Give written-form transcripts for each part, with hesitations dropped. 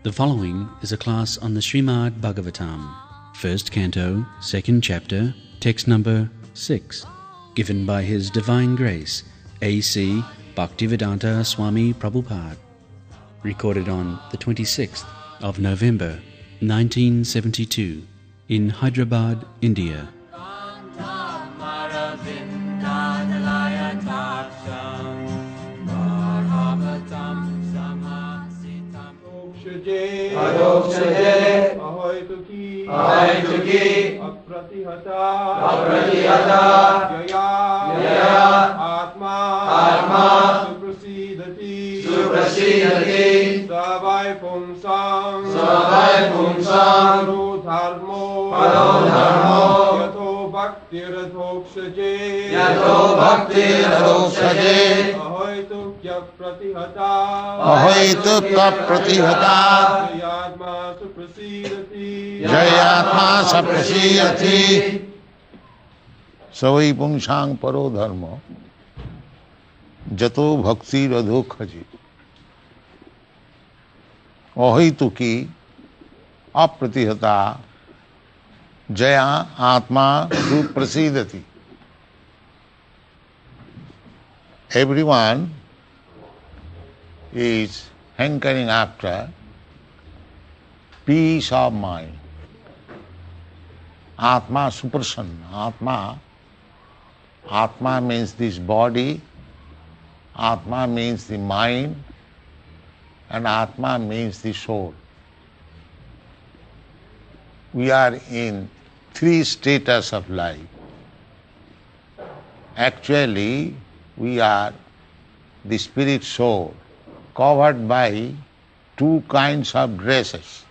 The following is a class on the Srimad Bhagavatam, first canto, second chapter, text number 6, given by His Divine Grace, A.C. Bhaktivedanta Swami Prabhupada, recorded on the 26th of November, 1972, in Hyderabad, India. Ahaytuki apratihata jaya atma suprasidati savai pumsam paro dharmo yato bhaktiradhokshaje ahaytukya pratihata जयात्मा सप्रसीदति सवै पुंसां परो धर्म जतो भक्ति रधो खजे अहैतुकी अप्रतिहता जया आत्मा सुप्रसीदति. Everyone is hankering after peace of mind. Atma suprasanna. Atma means this body, Atma means the mind, and Atma means the soul. We are in three status of life. Actually, we are the spirit soul, covered by two kinds of dresses.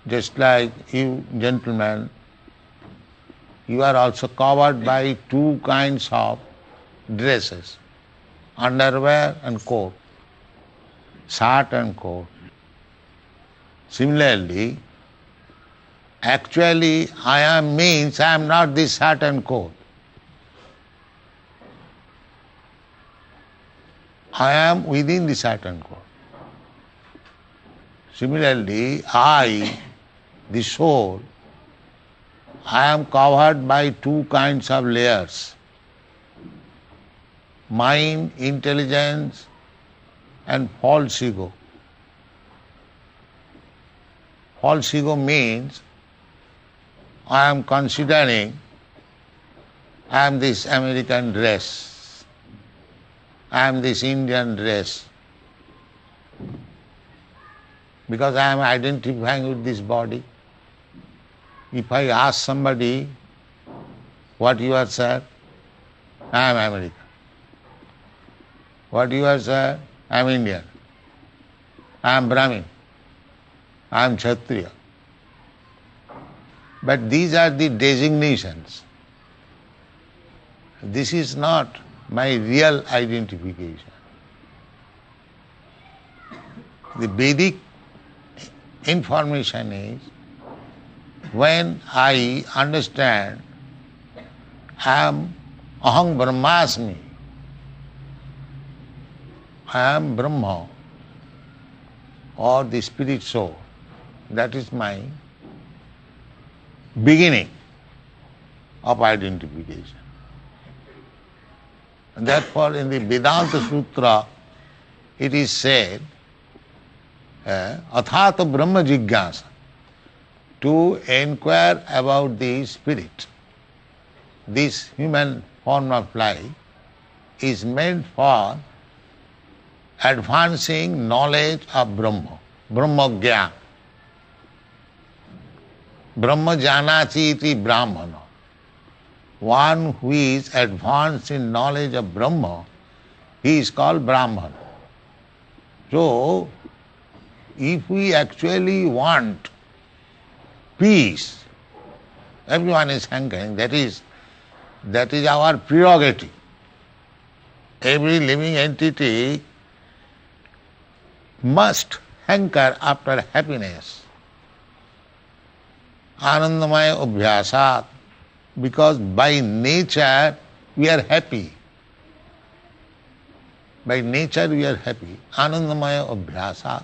Just like you gentlemen, you are also covered by two kinds of dresses, underwear and coat, shirt and coat. Similarly, actually I am means I am not this shirt and coat. I am within the shirt and coat. Similarly, I, the soul, I am covered by two kinds of layers, mind, intelligence, and false ego. False ego means I am considering I am this American dress, I am this Indian dress, because I am identifying with this body. If I ask somebody, what you are, sir? I am American. What you are, sir? I am Indian. I am Brahmin. I am Kshatriya. But these are the designations. This is not my real identification. The Vedic information is, when I understand I am aham brahmasmi, I am Brahma, or the spirit soul, that is my beginning of identification. And therefore in the Vedanta Sutra it is said, athata brahma jigyasa, to inquire about the spirit. This human form of life is meant for advancing knowledge of Brahma, Brahma Jnana. Brahma janati iti brahmana. One who is advanced in knowledge of Brahma, he is called Brahman. So, if we actually want peace, everyone is hankering, that is our prerogative. Every living entity must hanker after happiness. Anandamaya abhyasat, because by nature we are happy. By nature we are happy. Anandamaya abhyasa.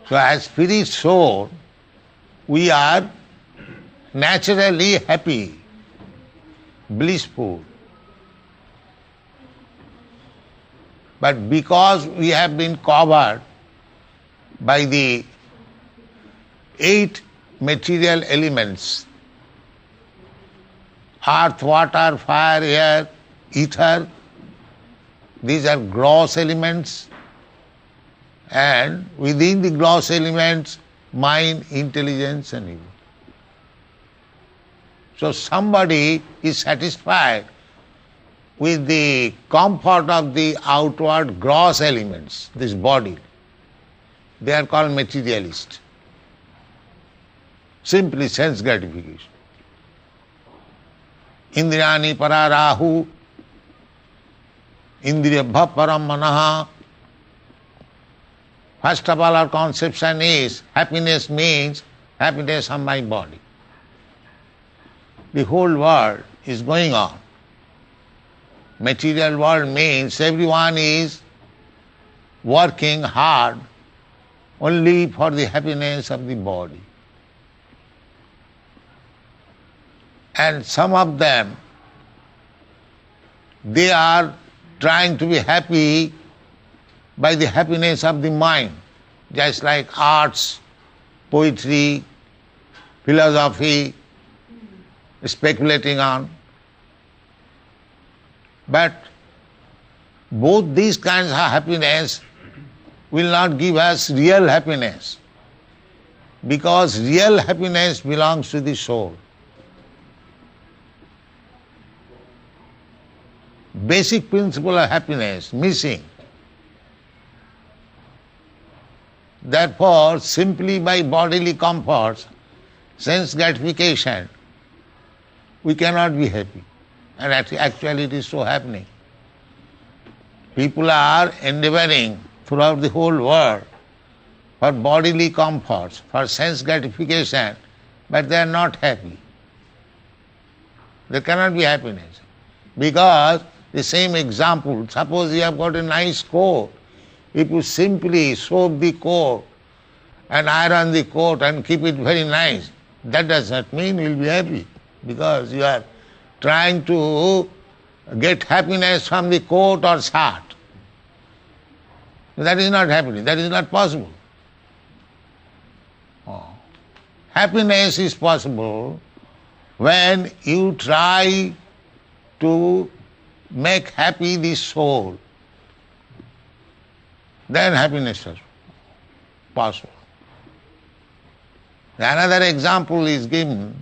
So as spirit soul, we are naturally happy, blissful. But because we have been covered by the 8 material elements, earth, water, fire, air, ether, these are gross elements, and within the gross elements, mind, intelligence and ego. So somebody is satisfied with the comfort of the outward gross elements, this body. They are called materialist. Simply sense gratification. Indriyani pararahu, indriyabha param manaha. First of all, our conception is happiness means happiness of my body. The whole world is going on. Material world means everyone is working hard only for the happiness of the body. And some of them, they are trying to be happy by the happiness of the mind, just like arts, poetry, philosophy, speculating on. But both these kinds of happiness will not give us real happiness, because real happiness belongs to the soul. Basic principle of happiness missing. Therefore, simply by bodily comforts, sense gratification, we cannot be happy. And actually it is so happening. People are endeavoring throughout the whole world for bodily comforts, for sense gratification, but they are not happy. There cannot be happiness. Because the same example, suppose you have got a nice coat, if you simply soak the coat and iron the coat and keep it very nice, that does not mean you will be happy, because you are trying to get happiness from the coat or shirt. That is not happiness, that is not possible. Happiness is possible when you try to make happy the soul. Then happiness is possible. Another example is given,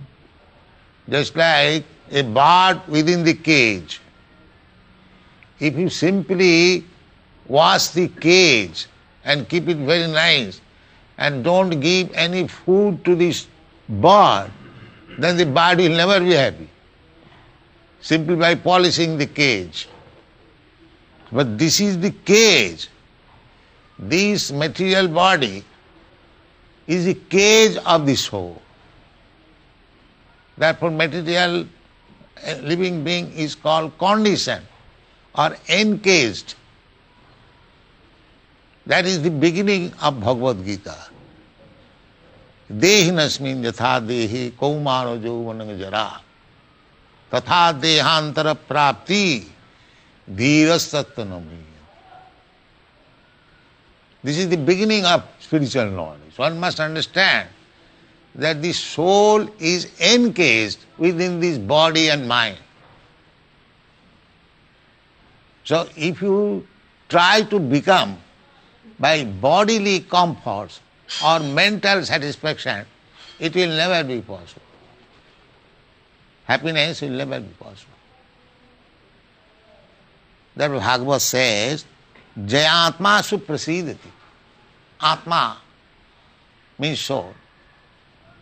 just like a bird within the cage. If you simply wash the cage and keep it very nice and don't give any food to this bird, then the bird will never be happy, simply by polishing the cage. But this is the cage. This material body is the cage of the soul. Therefore, material living being is called conditioned or encaged. That is the beginning of Bhagavad Gita. Dehinasmin yatha dehi kaumano jauvanam jara tatha dehantara prapti dhirastattanami. This is the beginning of spiritual knowledge. One must understand that the soul is encased within this body and mind. So if you try to become by bodily comforts or mental satisfaction, it will never be possible. Happiness will never be possible. Therefore Bhagavad says, Jayatma suprasidati. Atma means soul.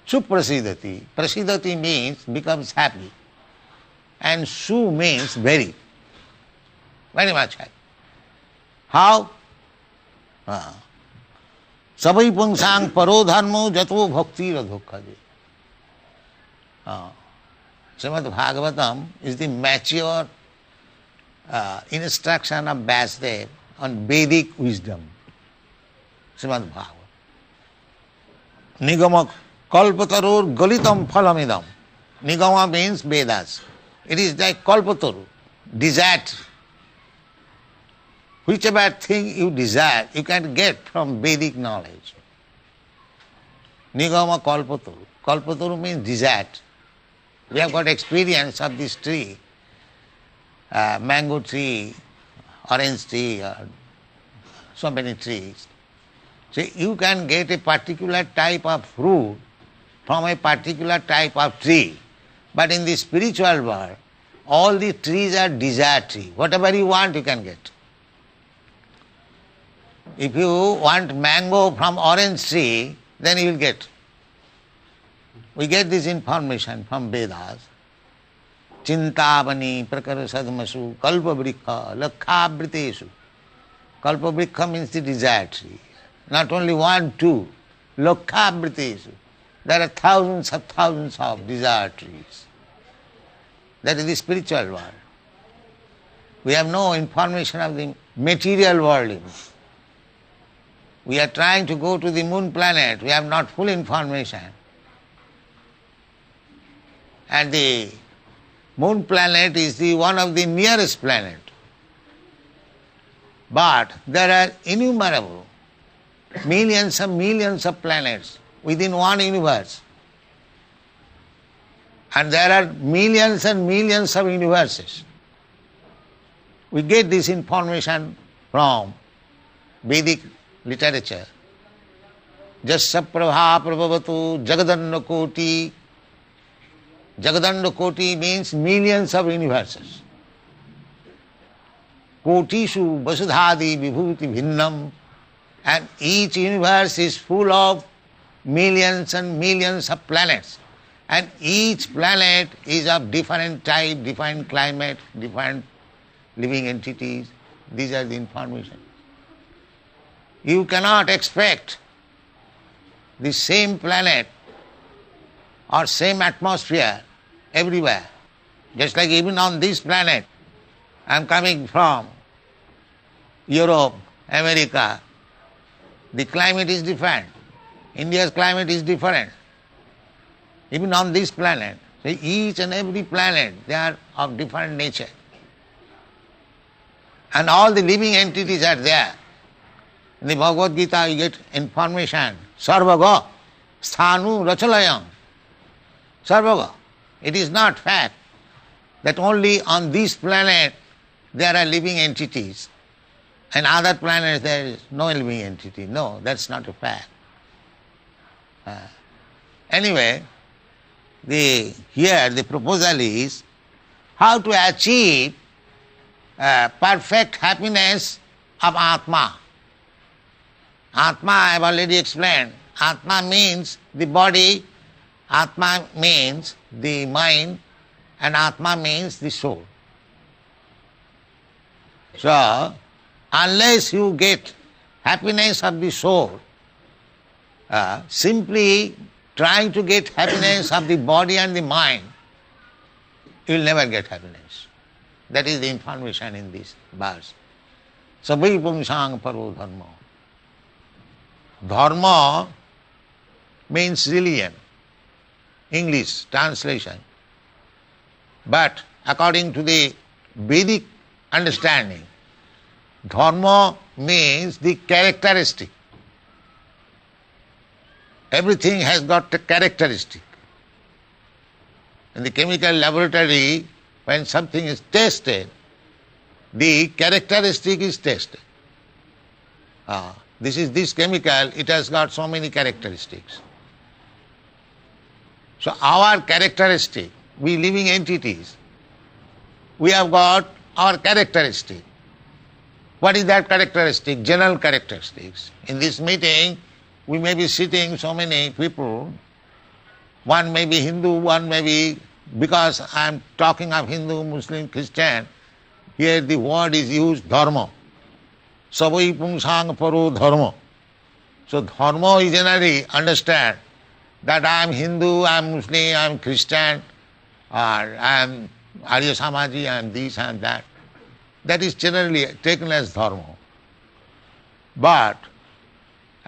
Suprasidati. Prasidati means becomes happy. And su means very much happy. How? Sabai pungsang paro dharmo jato bhakti radhokhaje. Srimad Bhagavatam is the mature instruction of Vasudev on Vedic wisdom. Srimad Bhagavad. Nigama kalpatarur galitam phalamidam. Nigama means Vedas. It is like kalpataru, desert. Whichever thing you desire, you can get from Vedic knowledge. Nigama kalpataru. Kalpataru means desert. We have got experience of this tree, mango tree, orange tree, or so many trees. So you can get a particular type of fruit from a particular type of tree. But in the spiritual world, all the trees are desire tree. Whatever you want, you can get. If you want mango from orange tree, then you will get. We get this information from Vedas. Chintavani prakara sadmasu kalpavrikha lakhabhritesu. Kalpavrikha means the desire tree. Not only one, two. Lakhabhritesu. There are thousands of desire trees. That is the spiritual world. We have no information of the material world. We are trying to go to the moon planet. We have not full information. And the moon planet is the one of the nearest planet. But there are innumerable, millions of planets within one universe. And there are millions and millions of universes. We get this information from Vedic literature. Jasya prabha prabhavatu jagadanda koti. Jagadanda koti means millions of universes. Kotishu vasudhadi vibhuti bhinnam. And each universe is full of millions and millions of planets. And each planet is of different type, different climate, different living entities. These are the information. You cannot expect the same planet or same atmosphere everywhere. Just like even on this planet, I am coming from Europe, America, the climate is different. India's climate is different. Even on this planet, so each and every planet, they are of different nature. And all the living entities are there. In the Bhagavad Gita, you get information. Sarvaga, sthanu rachalayam. Sarvaga. It is not fact that only on this planet there are living entities and other planets there is no living entity. No, that's not a fact. Anyway, here the proposal is how to achieve perfect happiness of Atma. Atma, I have already explained. Atma means the body, Atma means the mind, and Atma means the soul. So, unless you get happiness of the soul, simply trying to get happiness of the body and the mind, you will never get happiness. That is the information in this verse. Sabai pungsang paro dharma. Dharma means religion, English translation. But according to the Vedic understanding, dharma means the characteristic. Everything has got a characteristic. In the chemical laboratory, when something is tested, the characteristic is tested. This chemical, it has got so many characteristics. So our characteristic, we living entities, we have got our characteristic. What is that characteristic? General characteristics. In this meeting, we may be sitting so many people, one may be Hindu, one may be, because I am talking of Hindu, Muslim, Christian, here the word is used dharma. Savai pungsang paro dharma. So dharma is generally understand that I am Hindu, I am Muslim, I am Christian, or I am Arya Samaji, I am this and that. That is generally taken as dharma. But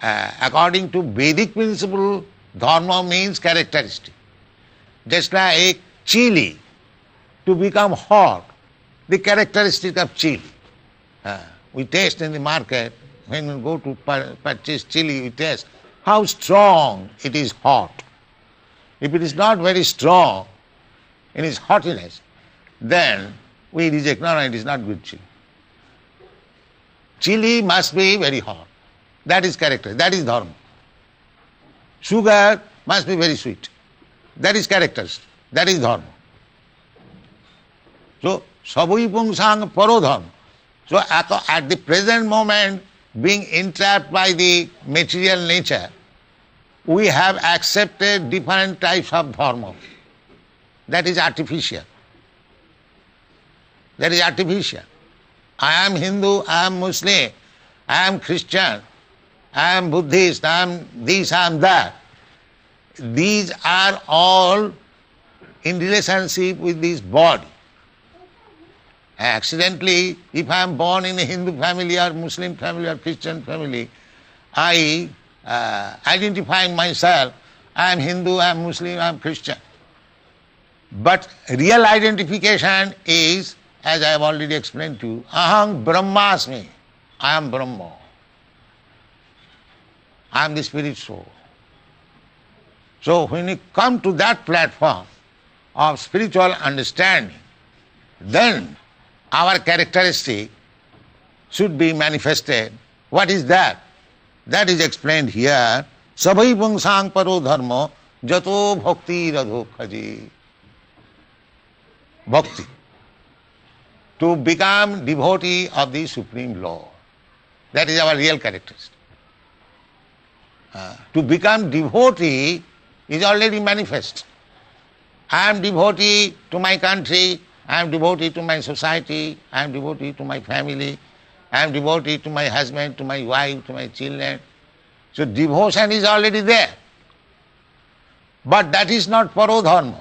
according to Vedic principle, dharma means characteristic. Just like chili, to become hot, the characteristic of chili. We taste in the market, when we go to purchase chili, we taste how strong it is hot. If it is not very strong in its hottiness, then we reject, no, it is not good chili. Chili must be very hot. That is character, that is dharma. Sugar must be very sweet. That is characteristic, that is dharma. So, sabui pungsang paro dharma. So, at the present moment, being entrapped by the material nature, we have accepted different types of dharma. That is artificial. That is artificial. I am Hindu, I am Muslim, I am Christian, I am Buddhist, I am this, I am that. These are all in relationship with this body. Accidentally, if I am born in a Hindu family or Muslim family or Christian family, I identify myself, I am Hindu, I am Muslim, I am Christian. But real identification is, as I have already explained to you, aham brahmasmi, I am Brahma. I am the spirit soul. So when you come to that platform of spiritual understanding, then our characteristic should be manifested. What is that? That is explained here. Sabhai pungsang paro dharma jato bhakti radho khaji. Bhakti. To become devotee of the Supreme Lord. That is our real characteristic. To become devotee is already manifest. I am devotee to my country, I am devotee to my society, I am devotee to my family, I am devotee to my husband, to my wife, to my children. So devotion is already there. But that is not parodharma.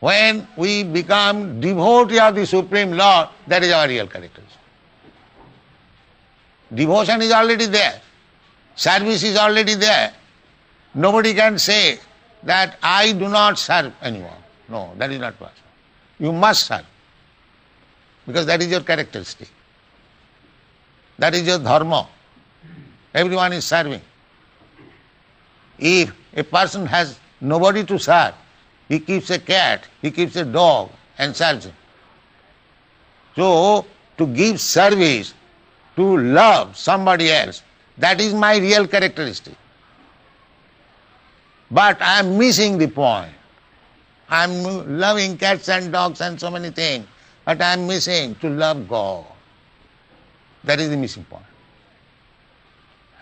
When we become devotee of the Supreme Lord, that is our real character. Devotion is already there. Service is already there. Nobody can say that I do not serve anyone. No, that is not possible. You must serve. Because that is your characteristic. That is your dharma. Everyone is serving. If a person has nobody to serve, he keeps a cat, he keeps a dog and serves him. So, to give service, to love somebody else, that is my real characteristic. But I am missing the point. I am loving cats and dogs and so many things, but I am missing to love God. That is the missing point.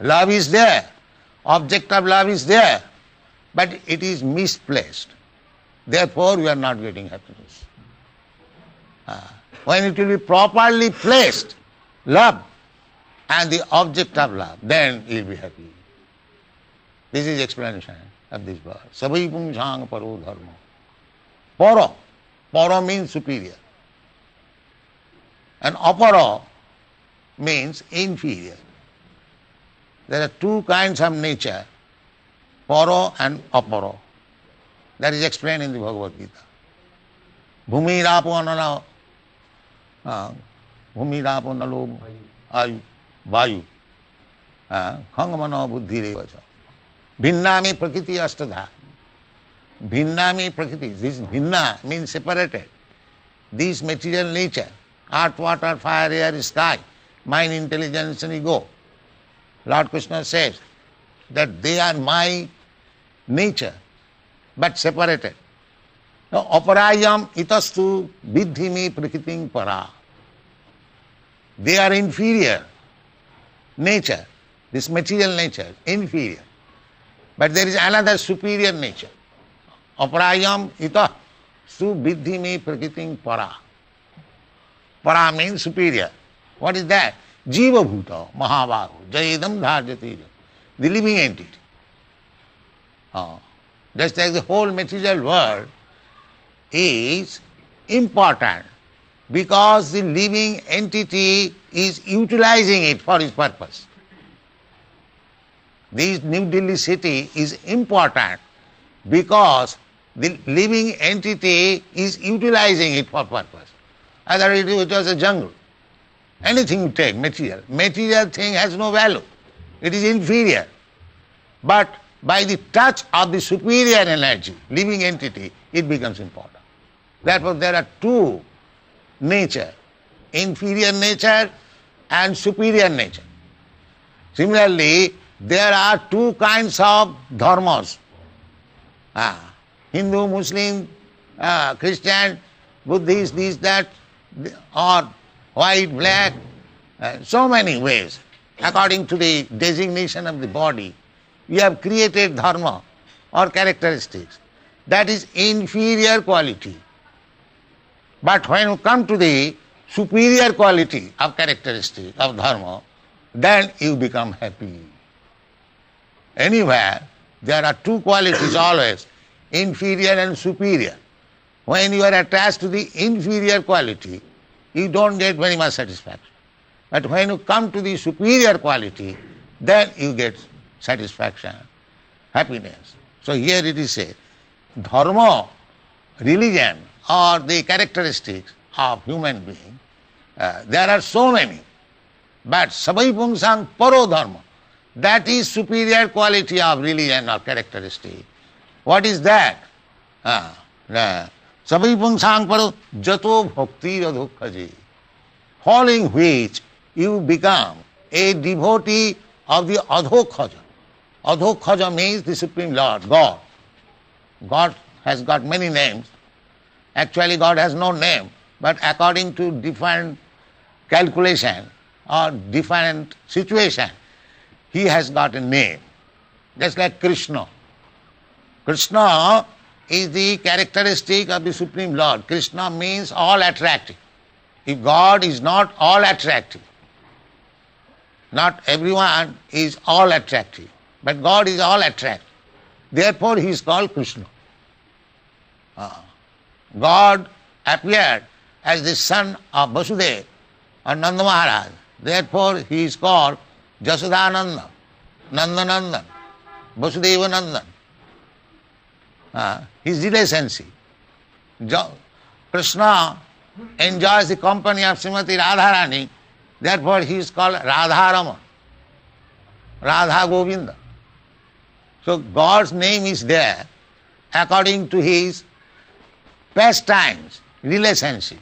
Love is there, object of love is there, but it is misplaced. Therefore, we are not getting happiness. When it will be properly placed, love, and the object of love, then you will be happy. This is explanation of this verse. Sabhi pungsang paro dharma. Para. Para means superior. And apara means inferior. There are two kinds of nature, para and apara. That is explained in the Bhagavad Gita. Bhumi rapo anala, bhumi rapo nalo ayu, vayu, khangamana buddhi revacha. Bhinnami prakriti astadha. Bhinnami prakriti. This bhinna means separated. This material nature, earth, water, fire, air, sky, mind, intelligence and ego. Lord Krishna says that they are my nature, but separated. Now, aparayam itastu vidhimi prakritim para. They are inferior nature, this material nature, inferior. But there is another superior nature. Aparayam itastu vidhimi prakritim para. Para means superior. What is that? Jiva bhuta, mahabahu, jayedam dharjati. The living entity. Just like the whole material world is important Because the living entity is utilizing it for its purpose. This New Delhi city is important because the living entity is utilizing it for purpose. Otherwise it was a jungle. Anything you take, material thing has no value. It is inferior. But by the touch of the superior energy, living entity, it becomes important. Therefore there are two nature, inferior nature and superior nature. Similarly, there are two kinds of dharmas. Hindu, Muslim, Christian, Buddhist, this, that, or white, black, so many ways. According to the designation of the body, you have created dharma or characteristics. That is inferior quality. But when you come to the superior quality of characteristic of dharma, then you become happy. Anywhere, there are two qualities always, inferior and superior. When you are attached to the inferior quality, you don't get very much satisfaction. But when you come to the superior quality, then you get satisfaction, happiness. So here it is said, dharma, religion, or the characteristics of human being, there are so many. But sabai pungsang paro dharma, that is superior quality of religion or characteristic. What is that? Sabai pungsang paro jato bhakti radhukhaji, following which you become a devotee of the adhokhaja. Adhokhaja means the Supreme Lord, God. God has got many names. Actually God has no name, but according to different calculation or different situation, he has got a name. Just like Krishna. Krishna is the characteristic of the Supreme Lord. Krishna means all attractive. If God is not all attractive, not everyone is all attractive, but God is all attractive. Therefore he is called Krishna. God appeared as the son of Vasudeva or Nanda Maharaj. Therefore he is called Jasodananda, Nandanandan, Vasudeva Nandan. His relationship. Krishna enjoys the company of Srimati Radharani, therefore he is called Radharama, Radha Govinda. So God's name is there according to his pastimes, relationship.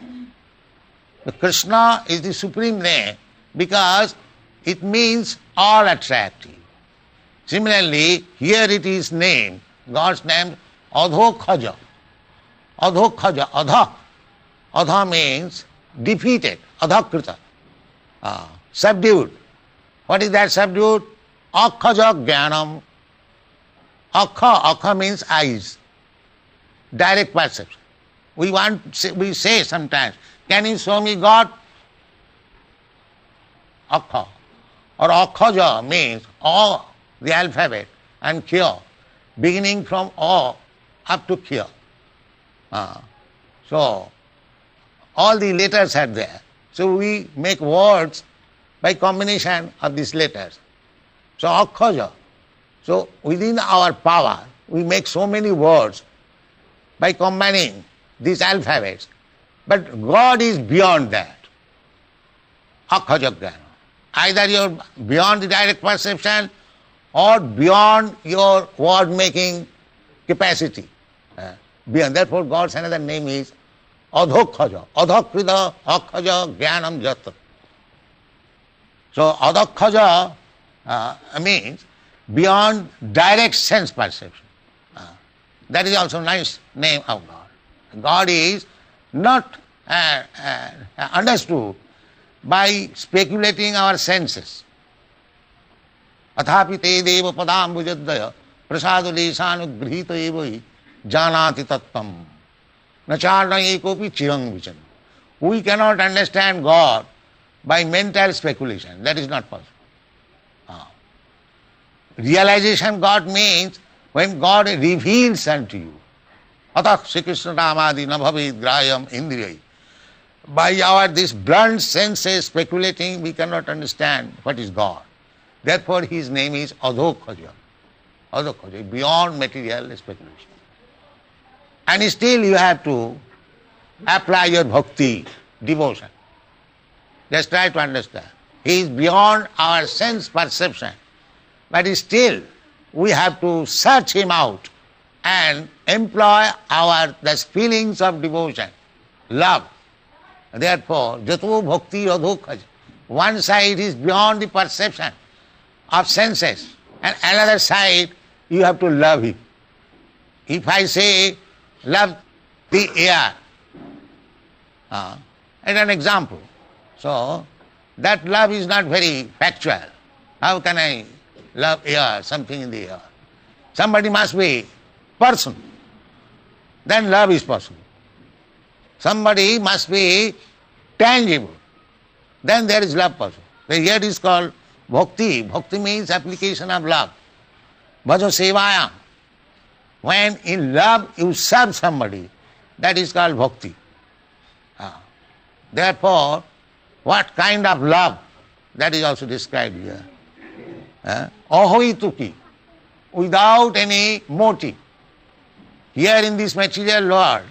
The Krishna is the supreme name because it means all attractive. Similarly, here it is named, God's name, Adhokhaja. Adhokhaja, Adha. Adha means defeated, Adhakrita, subdued. What is that subdued? Akhaja Jnanam. Akha means eyes, direct perception. We say sometimes, can you show me God? Akha. Or Akhaja means all the alphabet and Kya, beginning from A up to Kya. So, all the letters are there. So we make words by combination of these letters. So Akhaja. So within our power, we make so many words by combining these alphabets. But God is beyond that. Akhaja Jnana. Either you are beyond the direct perception or beyond your word making capacity. Beyond. Therefore God's another name is Adhokhaja. Adhakrita Akhaja Jnanam Jata. So Adhokhaja means beyond direct sense perception. That is also a nice name of God. God is not understood by speculating our senses. Athapi te deva padam bhujaddaya prasado lesanu grihita evahi janati tattam nacharna ekopi chirang vichan. We cannot understand God by mental speculation. That is not possible. Realization God means when God reveals unto you. Atah Sri Krishna Ramadi Nabhavid Grayam Indriyai. by our this blunt senses speculating, we cannot understand what is God. Therefore his name is Adhokhaja. Adhokhaja, beyond material speculation. And still you have to apply your bhakti, devotion. Just try to understand. He is beyond our sense perception. But still we have to search him out and employ the feelings of devotion, love. Therefore, Jato Bhakti Adhokhaja. One side is beyond the perception of senses, and another side you have to love him. If I say love the air, as an example, so that love is not very factual. How can I love air, something in the air? Somebody must be person. Then love is possible. Somebody must be tangible. Then there is love possible. Here it is called bhakti. Bhakti means application of love. Bhajo sevayam. When in love you serve somebody, that is called bhakti. Therefore, what kind of love? That is also described here. Ahoituki, without any motive. Here in this material world,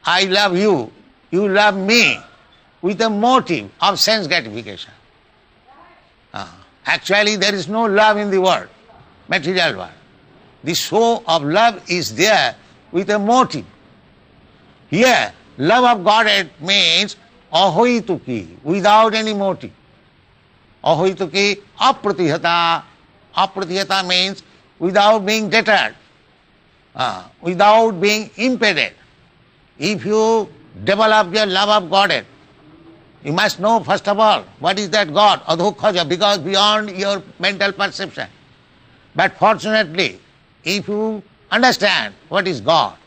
I love you, you love me, with a motive of sense gratification. Actually, there is no love in the world, material world. The show of love is there with a motive. Here, love of Godhead means ahoituki, without any motive. Ahoituki apratihata. Apratihata means without being deterred, without being impeded. If you develop your love of Godhead, you must know first of all what is that God, Adhokhaja, because beyond your mental perception. But fortunately, if you understand what is God,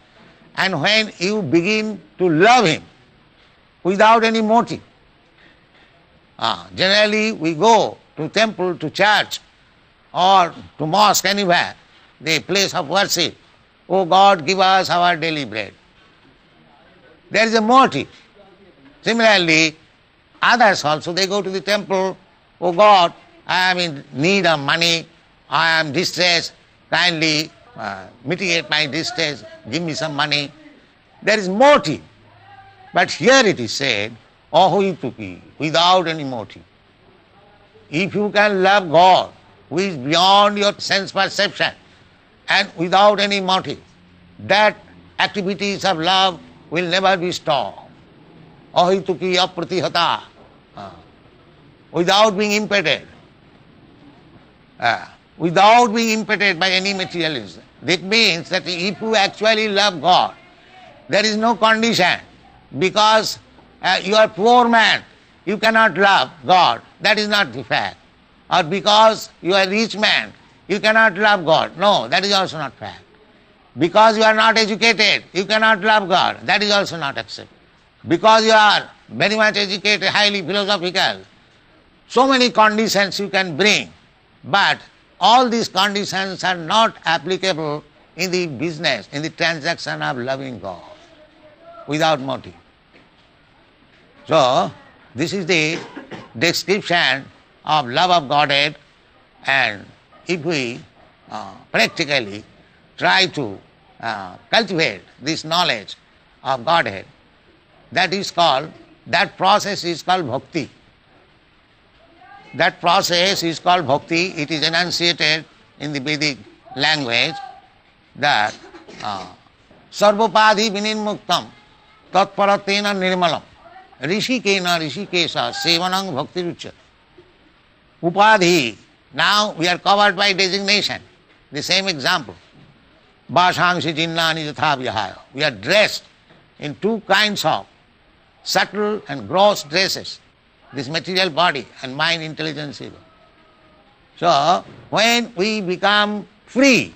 and when you begin to love Him without any motive, generally we go to temple, to church, or to mosque, anywhere, the place of worship. Oh God, give us our daily bread. There is a motive. Similarly, others also, they go to the temple. Oh God, I am in need of money, I am distressed, kindly mitigate my distress, give me some money. There is motive. But here it is said, ahoituki, without any motive. If you can love God, who is beyond your sense perception, and without any motive, that activities of love will never be stopped. Ahoituki apratihata, without being impeded. Without being impeded by any materialism. That means that if you actually love God, there is no condition. Because you are poor man, you cannot love God. That is not the fact. Or because you are rich man, you cannot love God. No, that is also not fact. Because you are not educated, you cannot love God. That is also not accepted. Because you are very much educated, highly philosophical, so many conditions you can bring, but all these conditions are not applicable in the business, in the transaction of loving God, without motive. So, this is the description of love of Godhead, and if we practically try to cultivate this knowledge of Godhead, that process is called bhakti. That process is called bhakti. It is enunciated in the Vedic language that sarvopadhi vinirmuktam tatparatena nirmalam rishikena rishikesa sevanang bhakti rucha. Upadhi, now we are covered by designation. The same example. Bhashangsi jinnani yatha vihaya. We are dressed in two kinds of subtle and gross dresses. This material body and mind, intelligence, ego. So, when we become free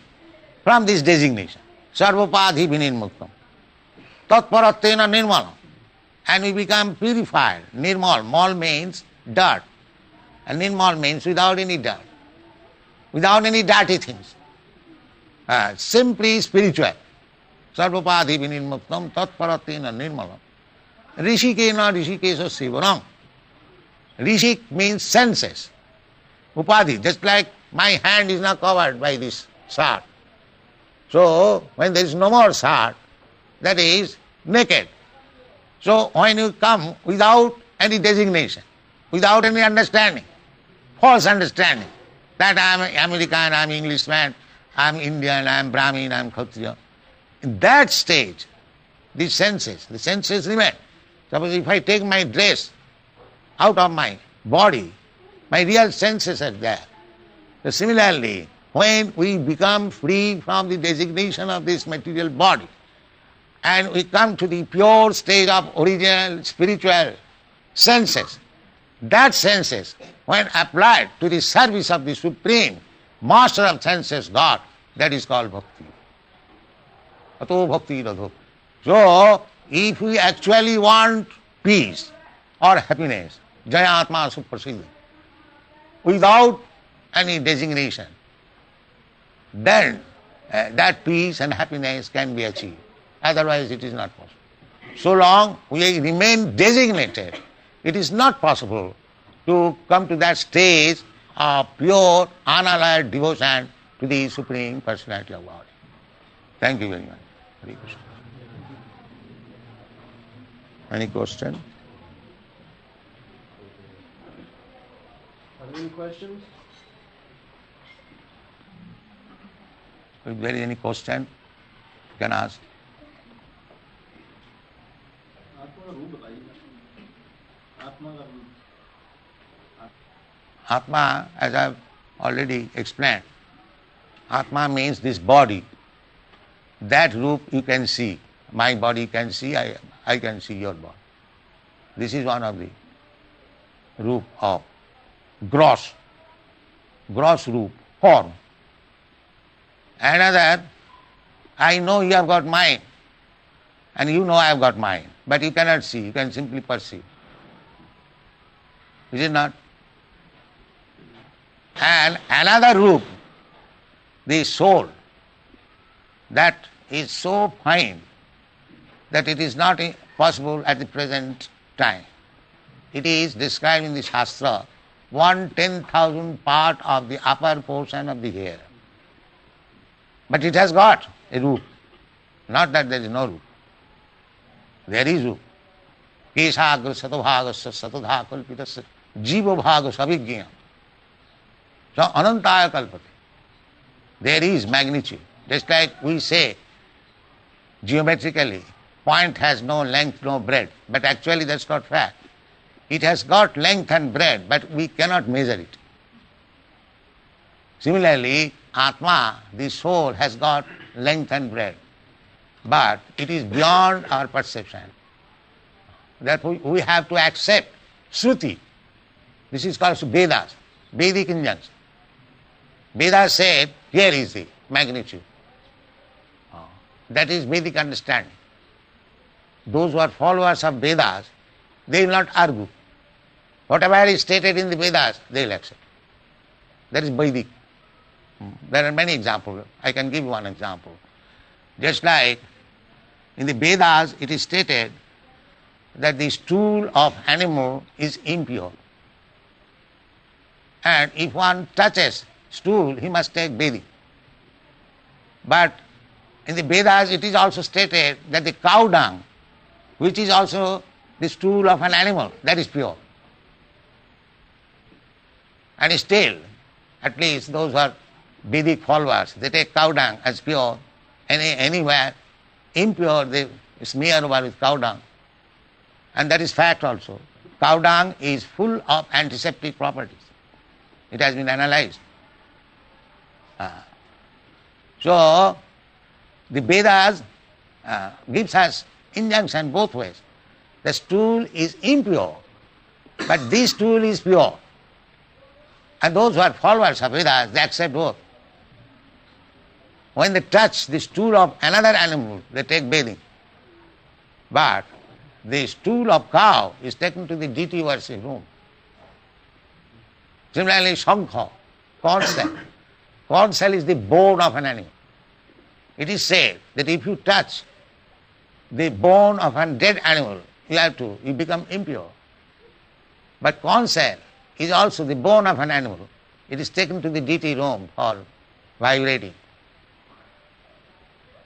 from this designation, sarvopadhi vinirmuktam, tatparatena nirmalam, and we become purified. Nirmal, mal means dirt, and nirmal means without any dirt, without any dirty things. Simply spiritual. Sarvopadhi vinirmuktam, tatparatena nirmalam. Rishike na Rishikeso Sivanam. Rishik means senses. Upadhi, just like my hand is now covered by this shirt. So, when there is no more shirt, that is naked. So, when you come without any designation, without any understanding, false understanding, that I am American, I am Englishman, I am Indian, I am Brahmin, I am Kshatriya. In that stage, the senses remain. Suppose if I take my dress out of my body, my real senses are there. So similarly, when we become free from the designation of this material body, and we come to the pure state of original spiritual senses, that senses, when applied to the service of the Supreme Master of senses, God, that is called bhakti. Ato bhakti radho. So, if we actually want peace or happiness, Jaya Atma Suprasiddhi, without any designation, then that peace and happiness can be achieved. Otherwise it is not possible. So long we remain designated, it is not possible to come to that stage of pure, unalloyed devotion to the Supreme Personality of God. Thank you very much. Hare Krishna. Any question? Are there any questions? If there is any question, you can ask. Atma, as I have already explained, Atma means this body. That roop you can see. My body can see, I can see your body. This is one of the roop of gross roop, form. Another, I know you have got mind, and you know I have got mind, but you cannot see, you can simply perceive. Is it not? And another roop, the soul, that is so fine that it is not possible at the present time. It is described in the Shastra, 1/10,000th part of the upper portion of the hair. But it has got a root. Not that there is no root. There is root. Kesagra satabhagasya satadha kalpitasya jiva bhaga savijña. So anantaya kalpate. There is magnitude. Just like we say geometrically, point has no length, no breadth. But actually that's not fact. It has got length and breadth, but we cannot measure it. Similarly, Atma, the soul, has got length and breadth, but it is beyond our perception. Therefore, we have to accept Shruti. This is called Vedas, Vedic injunction. Vedas said, here is the magnitude. That is Vedic understanding. Those who are followers of Vedas, they will not argue. Whatever is stated in the Vedas, they will accept. That is Vedic. There are many examples. I can give one example. Just like in the Vedas it is stated that the stool of animal is impure. And if one touches stool, he must take bathing. But in the Vedas it is also stated that the cow dung, which is also the stool of an animal, that is pure. And still, at least those who are Vedic followers, they take cow dung as pure. Anywhere impure, they smear over with cow dung. And that is fact also. Cow dung is full of antiseptic properties. It has been analyzed. So, the Vedas gives us injunction both ways. The stool is impure, but this stool is pure. And those who are followers of Vedas, they accept both. When they touch the stool of another animal, they take bathing. But the stool of cow is taken to the deity worship room. Similarly, shankha, corn shell. Corn shell is the bone of an animal. It is said that if you touch the bone of a dead animal, you become impure. But conch shell is also the bone of an animal. It is taken to the deity room for vibrating.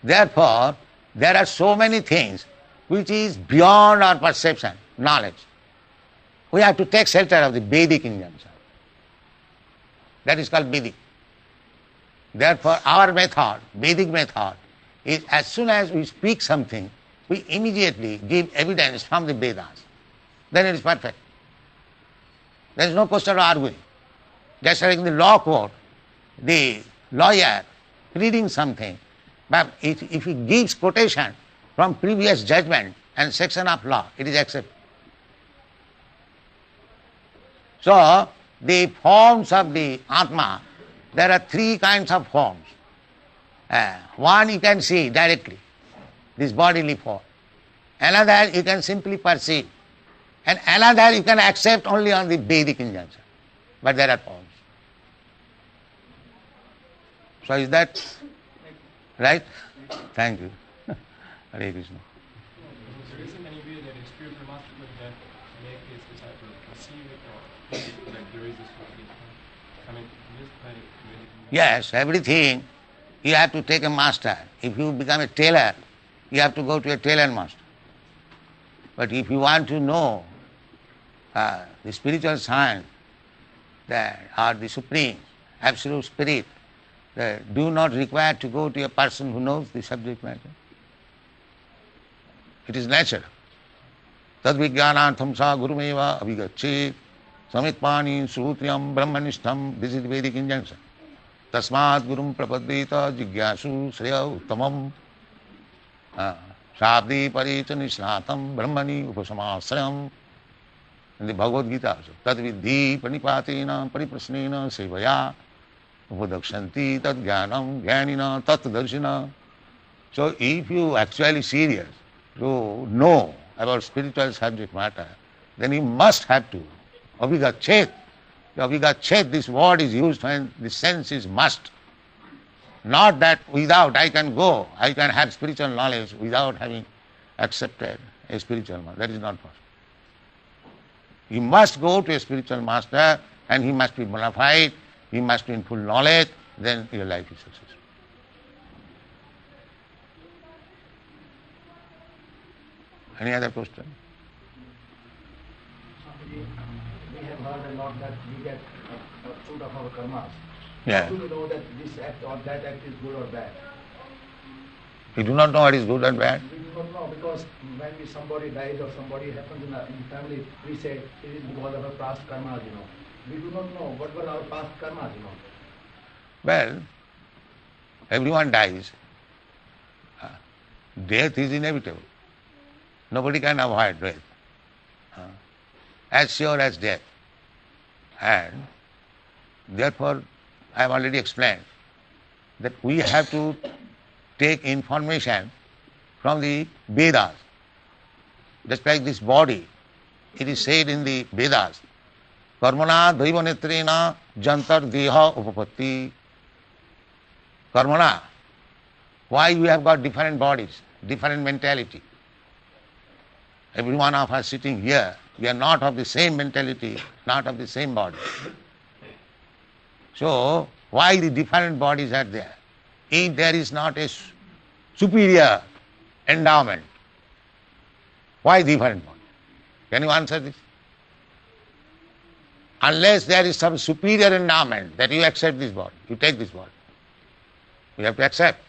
Therefore, there are so many things which is beyond our perception, knowledge. We have to take shelter of the Vedic injunction. That is called Vedic. Therefore, our method, Vedic method, is as soon as we speak something, we immediately give evidence from the Vedas. Then it is perfect. There is no question of arguing. Just like in the law court, the lawyer reading something, but if he gives quotation from previous judgment and section of law, it is accepted. So, the forms of the Atma, there are three kinds of forms. One you can see directly, this bodily form. Another you can simply perceive. And another you can accept only on the Vedic injunction. But there are forms. So is that right? Thank you. Hare Krishna. There isn't any way that a spiritual master could make his disciple perceive it or think that there is this Vedic. I mean, this Vedic. Yes, everything you have to take a master. If you become a tailor, you have to go to a tailor master. But if you want to know the spiritual science or the supreme, absolute spirit, do not require to go to a person who knows the subject matter. It is natural. Tad vijnanartham sa gurumeva avigachet samitpani sutriyam brahmanishtam. This is the Vedic injunction. Tasmat gurum prapadeta jigyasu sreya uttamam shabdi paricha nisnatam brahmani upasamasrayam. In the Bhagavad Gita also. Tad vidhi panipatena pariprasnena sevaya upadakshanti tad jnanam jnanina tat darshina. So if you actually serious to know about spiritual subject matter, then you must have to avigachet. Avigachet, this word is used when the sense is must. Not that without I can go, I can have spiritual knowledge without having accepted a spiritual master. That is not possible. You must go to a spiritual master and he must be bona fide, he must be in full knowledge, then your life is successful. Any other question? We have heard a lot that we get a fruit of our karmas. Yeah. How do we know that this act or that act is good or bad? You do not know what is good and bad? We do not know because when somebody dies or somebody happens in the family, we say it is because of our past karmas, We do not know what were our past karmas, Well, everyone dies. Death is inevitable. Nobody can avoid death. As sure as death. And therefore, I have already explained that we have to take information from the Vedas. Just like this body, it is said in the Vedas, Karmana daiva netrena jantar deha upapatti. Karmana, why we have got different bodies, different mentality. Every one of us sitting here, we are not of the same mentality, not of the same body. So, why the different bodies are there? If there is not a superior endowment, why different body? Can you answer this? Unless there is some superior endowment that you accept this body, you take this body. You have to accept.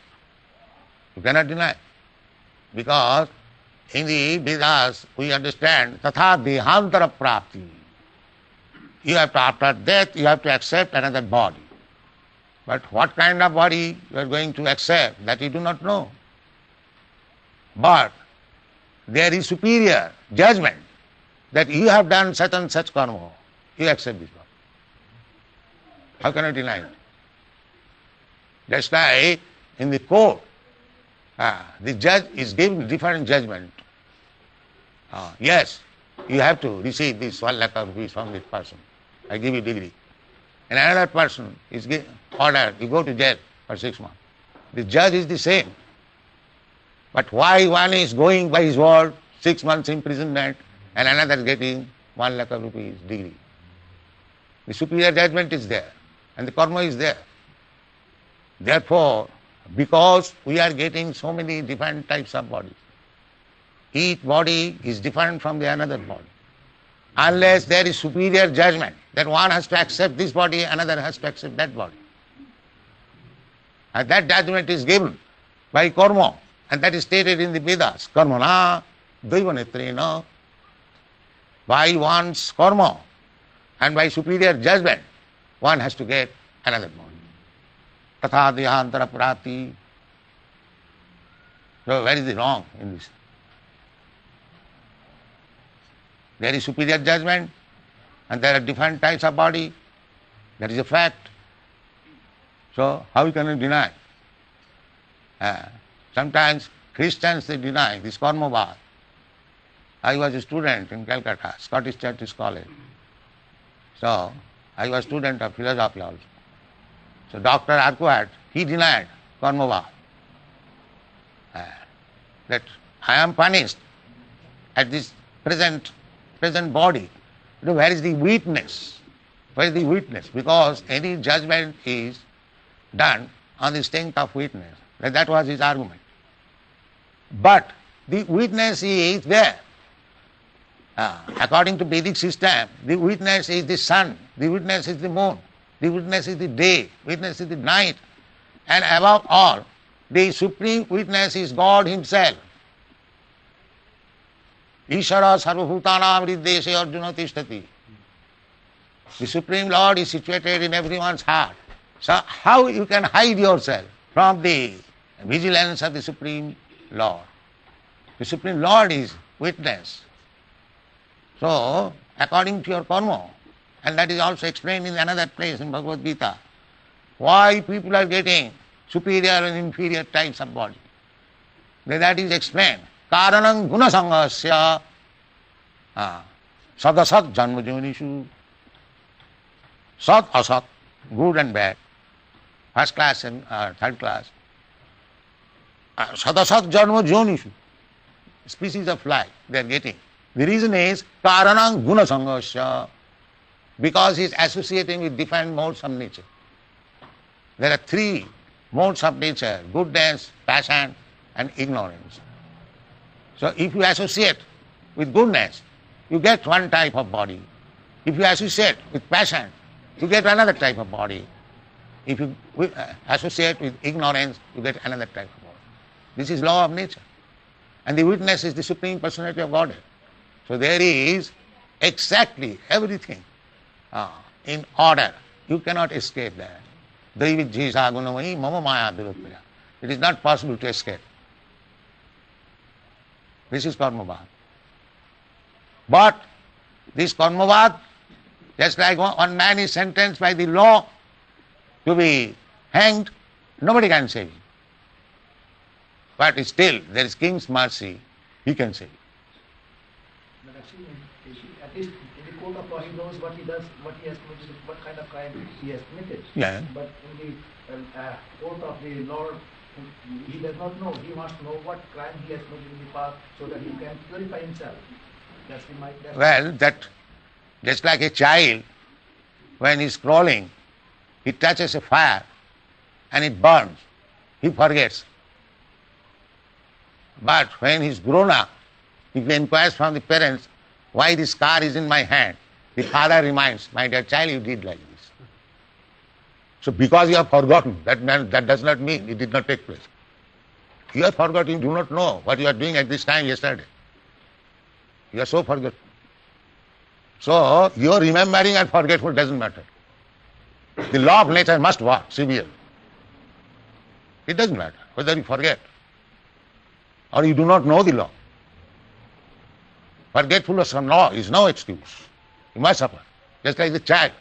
You cannot deny. Because in the Vedas we understand tatha dehantara prapti. You have to, after death, you have to accept another body. But what kind of body you are going to accept, that you do not know. But there is superior judgment that you have done such and such karma. You accept this body. How can I deny it? That's why in the court, the judge is giving different judgment. Yes, you have to receive this 1 lakh rupees from this person. I give you degree. And another person is ordered, you go to jail for 6 months. The judge is the same. But why one is going by his word, 6 months imprisonment, and another getting 1 lakh of rupees degree. The superior judgment is there, and the karma is there. Therefore, because we are getting so many different types of bodies, each body is different from the another body. Unless there is superior judgment, that one has to accept this body, another has to accept that body. And that judgment is given by karma, and that is stated in the Vedas. Karmana daivanetrena. By one's karma and by superior judgment, one has to get another body. Tatha dehantara prati. So where is the wrong in this? There is superior judgment and there are different types of body. That is a fact. So how can you deny? Sometimes Christians, they deny this karma. I was a student in Calcutta, Scottish Church College. So I was a student of philosophy also. So Dr. Arquette, he denied karma. That I am punished at this present body. Where is the witness? Where is the witness? Because any judgment is done on the strength of witness. That was his argument. But the witness is there. According to Vedic system, the witness is the sun, the witness is the moon, the witness is the day, witness is the night, and above all, the supreme witness is God Himself. Ishara sarvabhutanam hrideshe arjuna tishtati. The Supreme Lord is situated in everyone's heart. So how you can hide yourself from the vigilance of the Supreme Lord? The Supreme Lord is witness. So, according to your karma, and that is also explained in another place in Bhagavad Gita, why people are getting superior and inferior types of body. That is explained. Karanam guna sangasya sadasat janma jonishu. Sat asat, good and bad, first class and third class. Sadasat janma jonishu, species of life they are getting. The reason is karanam guna sangasya, because he is associating with different modes of nature. There are 3 modes of nature: goodness, passion, and ignorance. So if you associate with goodness, you get one type of body. If you associate with passion, you get another type of body. If you associate with ignorance, you get another type of body. This is law of nature. And the witness is the Supreme Personality of Godhead. So there is exactly everything in order. You cannot escape that. Daivijjisa gunamai mama maya duruttaya. It is not possible to escape. This is karmavad. But this karmavad, just like one man is sentenced by the law to be hanged, nobody can save him. But still, there is King's mercy, he can save him. But actually, at least in the court of law, he knows what he does, what he has committed, what kind of crime he has committed. Yeah. But in the court of the Lord, he does not know. He must know what crime he has committed in the past so that he can purify himself. That's the mind. Well, that just like a child, when he is crawling, he touches a fire and it burns. He forgets. But when he is grown up, if he inquires from the parents, why this scar is in my hand, the father reminds, my dear child, you did like this. So because you have forgotten, that does not mean it did not take place. You have forgotten, you do not know what you are doing at this time yesterday. You are so forgetful. So your remembering and forgetful doesn't matter. The law of nature must work severely. It doesn't matter whether you forget or you do not know the law. Forgetfulness of law is no excuse. You must suffer. Just like the child,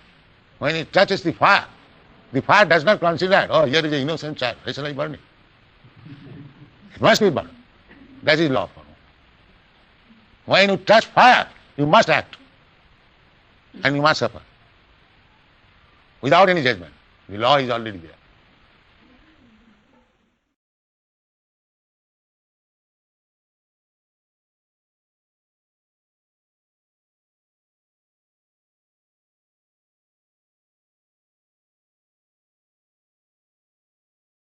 when he touches the fire does not consider, oh, here is an innocent child, why shall I burn it? It must be burned. That is law of karma. When you touch fire, you must act. And you must suffer. Without any judgment. The law is already there.